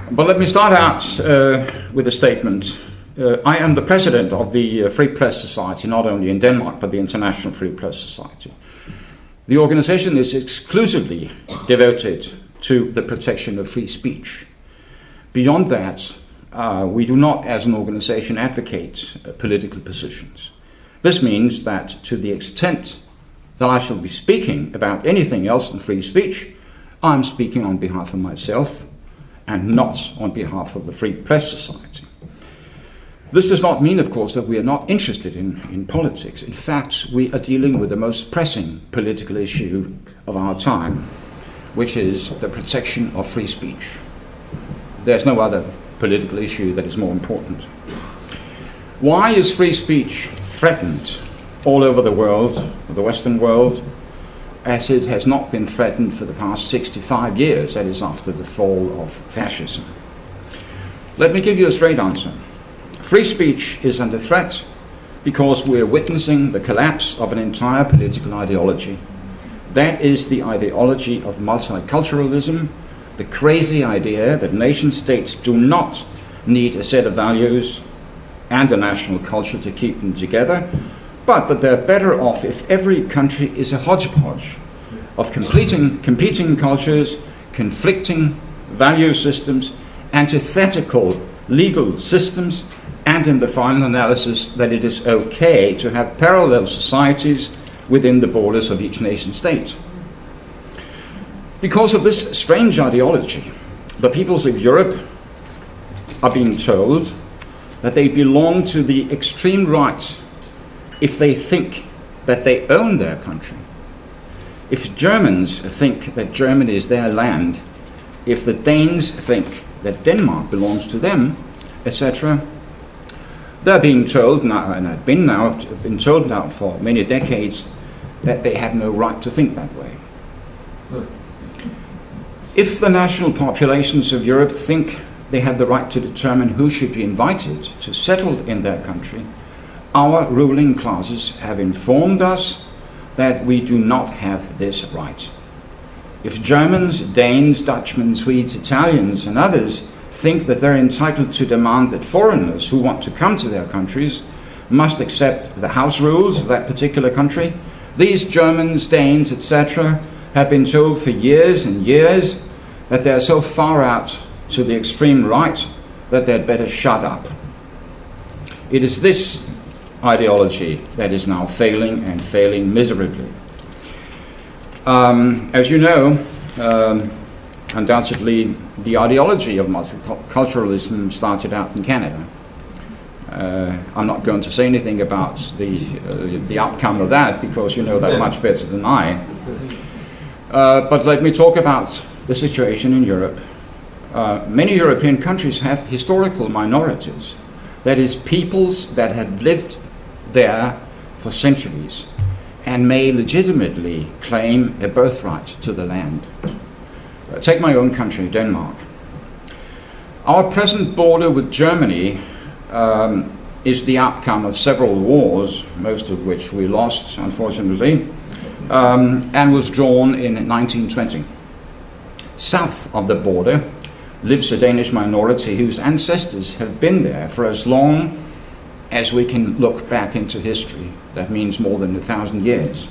But let me start out with a statement. I am the president of the Free Press Society, not only in Denmark, but the International Free Press Society. The organization is exclusively devoted to the protection of free speech. Beyond that, we do not, as an organization, advocate political positions. This means that to the extent that I shall be speaking about anything else than free speech, I'm speaking on behalf of myself and not on behalf of the Free Press Society. This does not mean, of course, that we are not interested in politics. In fact, we are dealing with the most pressing political issue of our time, which is the protection of free speech. There's no other political issue that is more important. Why is free speech threatened all over the world, the Western world, as it has not been threatened for the past 65 years, that is after the fall of fascism? Let me give you a straight answer. Free speech is under threat because we are witnessing the collapse of an entire political ideology. That is the ideology of multiculturalism, the crazy idea that nation states do not need a set of values and a national culture to keep them together, but that they're better off if every country is a hodgepodge of competing cultures, conflicting value systems, antithetical legal systems, and in the final analysis that it is okay to have parallel societies within the borders of each nation state. Because of this strange ideology, the peoples of Europe are being told that they belong to the extreme right if they think that they own their country. If Germans think that Germany is their land, if the Danes think that Denmark belongs to them, etc., they're being told now, and have been told now for many decades, that they have no right to think that way. If the national populations of Europe think they have the right to determine who should be invited to settle in their country, our ruling classes have informed us that we do not have this right. If Germans, Danes, Dutchmen, Swedes, Italians, and others think that they're entitled to demand that foreigners who want to come to their countries must accept the house rules of that particular country, these Germans, Danes, etc., have been told for years and years that they're so far out to the extreme right that they'd better shut up. It is this ideology that is now failing, and failing miserably. As you know, undoubtedly the ideology of multiculturalism started out in Canada. I'm not going to say anything about the outcome of that, because you know that much better than I. But let me talk about the situation in Europe. Many European countries have historical minorities, that is, peoples that have lived there for centuries and may legitimately claim a birthright to the land. Take my own country, Denmark. Our present border with Germany is the outcome of several wars, most of which we lost, unfortunately, and was drawn in 1920. South of the border lives a Danish minority whose ancestors have been there for as long as we can look back into history. That means more than 1,000 years.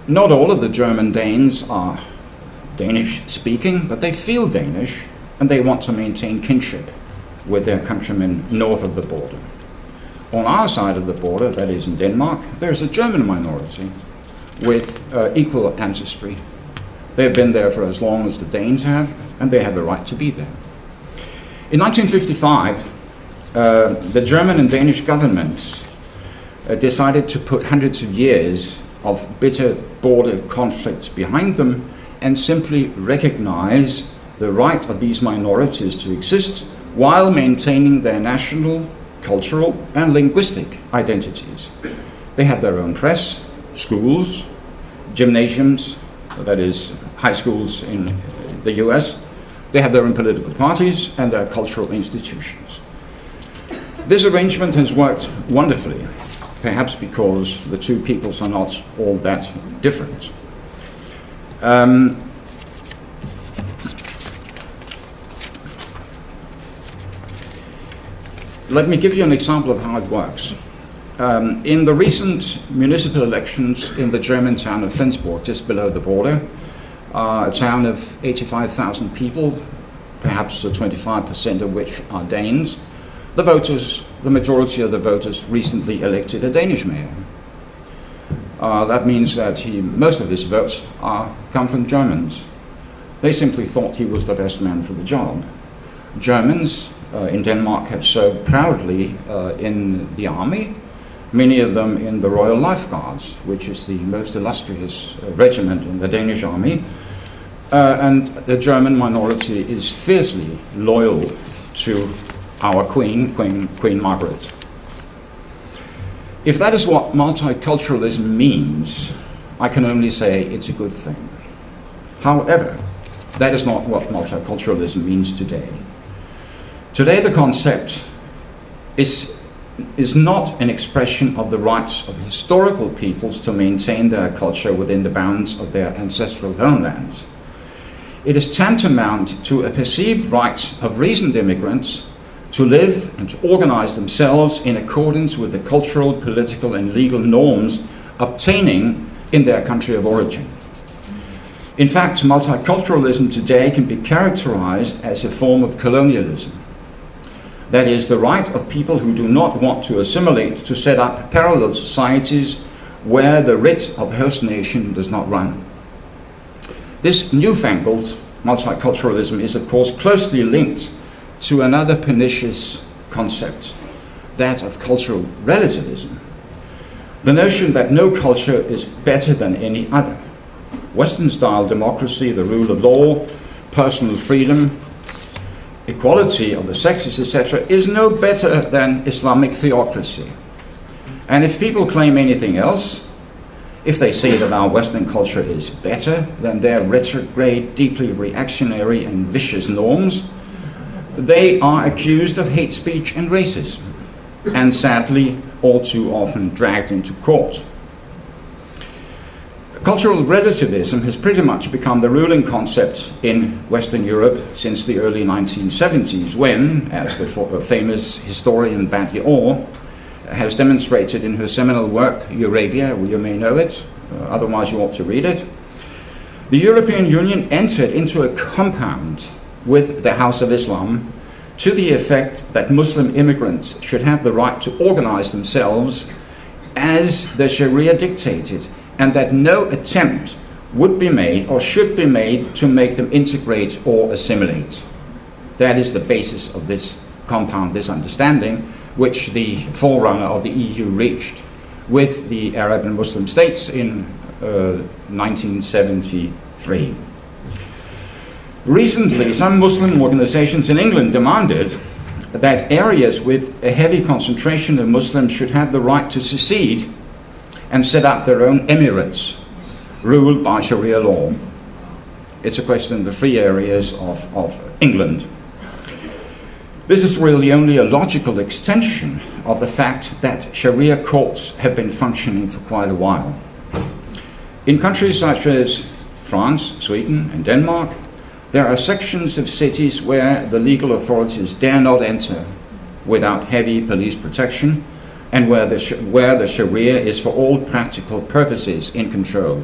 Not all of the German Danes are Danish speaking, but they feel Danish and they want to maintain kinship with their countrymen north of the border. On our side of the border, that is in Denmark, there's a German minority with equal ancestry. They've been there for as long as the Danes have, and they have a right to be there. In 1955, the German and Danish governments decided to put hundreds of years of bitter border conflicts behind them and simply recognize the right of these minorities to exist while maintaining their national, cultural, and linguistic identities. They have their own press, schools, gymnasiums, that is, high schools in the US. They have their own political parties and their cultural institutions. This arrangement has worked wonderfully, perhaps because the two peoples are not all that different. Let me give you an example of how it works. In the recent municipal elections in the German town of Flensburg, just below the border, a town of 85,000 people, perhaps 25% of which are Danes, the majority of the voters recently elected a Danish mayor. That means that most of his votes come from Germans. They simply thought he was the best man for the job. Germans in Denmark have served proudly in the army, many of them in the Royal Life Guards, which is the most illustrious regiment in the Danish army. And the German minority is fiercely loyal to our Queen Margaret. If that is what multiculturalism means, I can only say it's a good thing. However, that is not what multiculturalism means today. Today the concept is not an expression of the rights of historical peoples to maintain their culture within the bounds of their ancestral homelands. It is tantamount to a perceived right of recent immigrants to live and to organize themselves in accordance with the cultural, political, and legal norms obtaining in their country of origin. In fact, multiculturalism today can be characterized as a form of colonialism. That is, the right of people who do not want to assimilate to set up parallel societies where the writ of host nation does not run. This newfangled multiculturalism is, of course, closely linked to another pernicious concept, that of cultural relativism. The notion that no culture is better than any other. Western-style democracy, the rule of law, personal freedom, equality of the sexes, etc., is no better than Islamic theocracy. And if people claim anything else, if they say that our Western culture is better than their retrograde, deeply reactionary and vicious norms, they are accused of hate speech and racism, and sadly all too often dragged into court. Cultural relativism has pretty much become the ruling concept in Western Europe since the early 1970s, when, as the famous historian Batty Orr has demonstrated in her seminal work, Euradia, you may know it, otherwise you ought to read it, the European Union entered into a compound with the House of Islam to the effect that Muslim immigrants should have the right to organize themselves as the Sharia dictated, and that no attempt would be made or should be made to make them integrate or assimilate. That is the basis of this compound, this understanding, which the forerunner of the EU reached with the Arab and Muslim states in 1973. Recently, some Muslim organizations in England demanded that areas with a heavy concentration of Muslims should have the right to secede and set up their own emirates, ruled by Sharia law. It's a question of the free areas of England. This is really only a logical extension of the fact that Sharia courts have been functioning for quite a while. In countries such as France, Sweden, and Denmark, there are sections of cities where the legal authorities dare not enter without heavy police protection, and where the Sharia is for all practical purposes in control.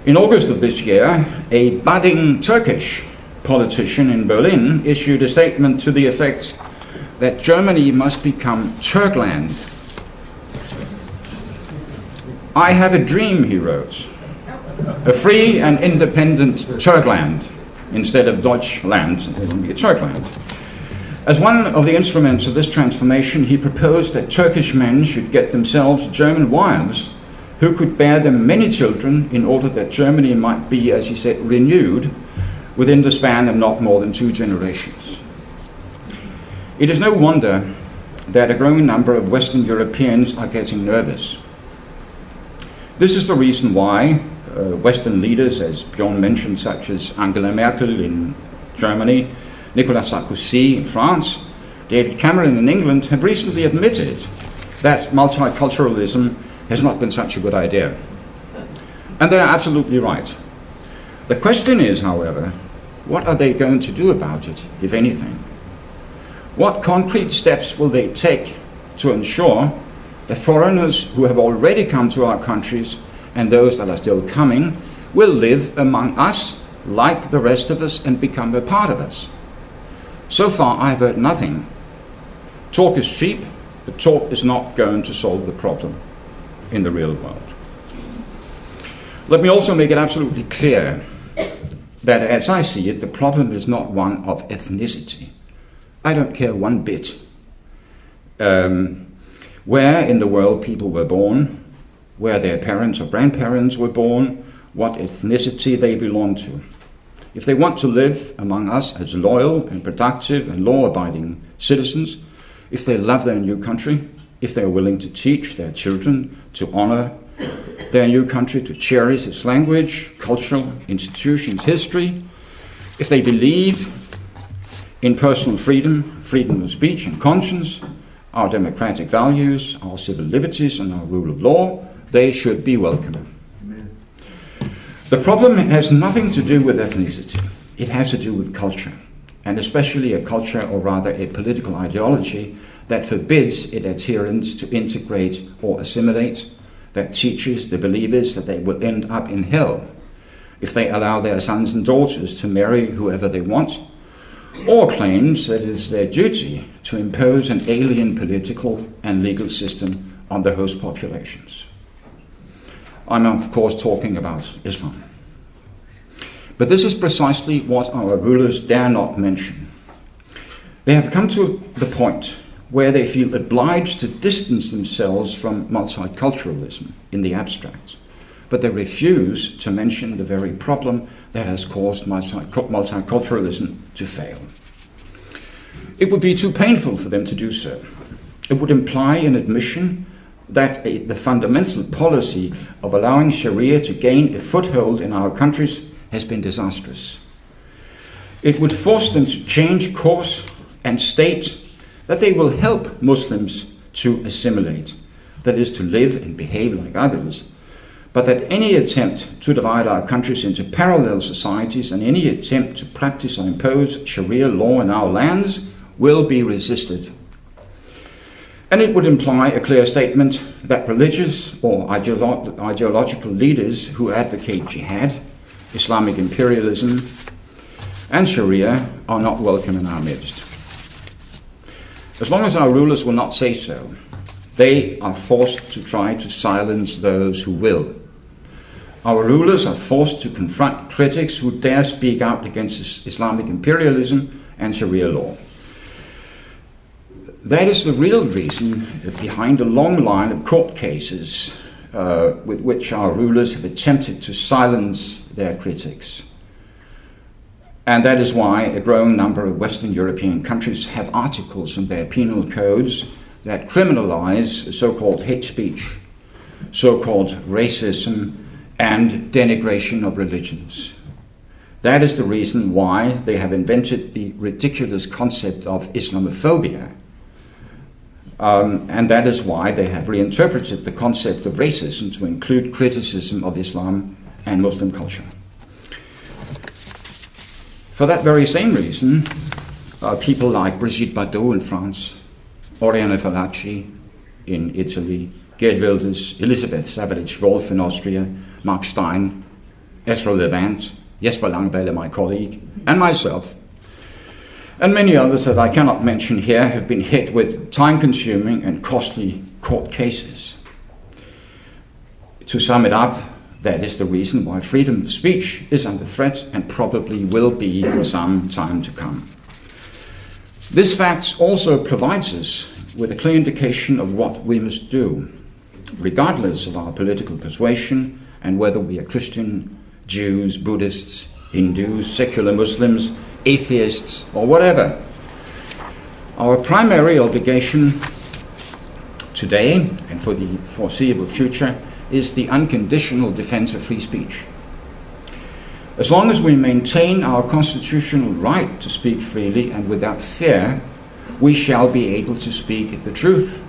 In August of this year, a budding Turkish politician in Berlin issued a statement to the effect that Germany must become Turkland. I have a dream, he wrote, a free and independent Turkland instead of Deutschland, it will be a Turkland. As one of the instruments of this transformation, he proposed that Turkish men should get themselves German wives who could bear them many children in order that Germany might be, as he said, renewed within the span of not more than 2 generations. It is no wonder that a growing number of Western Europeans are getting nervous. This is the reason why Western leaders, as Bjorn mentioned, such as Angela Merkel in Germany, Nicolas Sarkozy in France, David Cameron in England, have recently admitted that multiculturalism has not been such a good idea. And they are absolutely right. The question is, however, what are they going to do about it, if anything? What concrete steps will they take to ensure that foreigners who have already come to our countries and those that are still coming will live among us like the rest of us and become a part of us? So far, I've heard nothing. Talk is cheap, but talk is not going to solve the problem in the real world. Let me also make it absolutely clear that, as I see it, the problem is not one of ethnicity. I don't care one bit where in the world people were born, where their parents or grandparents were born, what ethnicity they belong to. If they want to live among us as loyal and productive and law-abiding citizens, if they love their new country, if they are willing to teach their children to honor their new country, to cherish its language, cultural institutions, history, if they believe in personal freedom, freedom of speech and conscience, our democratic values, our civil liberties and our rule of law, they should be welcome. Amen. The problem has nothing to do with ethnicity. It has to do with culture, and especially a culture, or rather a political ideology, that forbids its adherents to integrate or assimilate, that teaches the believers that they will end up in hell if they allow their sons and daughters to marry whoever they want, or claims that it is their duty to impose an alien political and legal system on the host populations. I'm of course talking about Islam. But this is precisely what our rulers dare not mention. They have come to the point where they feel obliged to distance themselves from multiculturalism in the abstract, but they refuse to mention the very problem that has caused multiculturalism to fail. It would be too painful for them to do so. It would imply an admission that the fundamental policy of allowing Sharia to gain a foothold in our countries has been disastrous. It would force them to change course and state that they will help Muslims to assimilate, that is, to live and behave like others, but that any attempt to divide our countries into parallel societies and any attempt to practice or impose Sharia law in our lands will be resisted. And it would imply a clear statement that religious or ideological leaders who advocate jihad, Islamic imperialism, and Sharia are not welcome in our midst. As long as our rulers will not say so, they are forced to try to silence those who will. Our rulers are forced to confront critics who dare speak out against Islamic imperialism and Sharia law. That is the real reason behind a long line of court cases with which our rulers have attempted to silence their critics. And that is why a growing number of Western European countries have articles in their penal codes that criminalize so-called hate speech, so-called racism, and denigration of religions. That is the reason why they have invented the ridiculous concept of Islamophobia. And that is why they have reinterpreted the concept of racism to include criticism of Islam and Muslim culture. For that very same reason, people like Brigitte Bardot in France, Oriana Fallaci in Italy, Geert Wilders, Elisabeth Sabarich-Wolf in Austria, Mark Stein, Ezra Levant, Jesper Langballe, my colleague, and myself, and many others that I cannot mention here, have been hit with time-consuming and costly court cases. To sum it up, that is the reason why freedom of speech is under threat and probably will be for some time to come. This fact also provides us with a clear indication of what we must do, regardless of our political persuasion and whether we are Christian, Jews, Buddhists, Hindus, secular Muslims, atheists, or whatever. Our primary obligation today and for the foreseeable future is the unconditional defense of free speech. As long as we maintain our constitutional right to speak freely and without fear, we shall be able to speak the truth,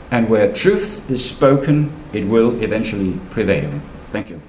and where truth is spoken, it will eventually prevail. Thank you.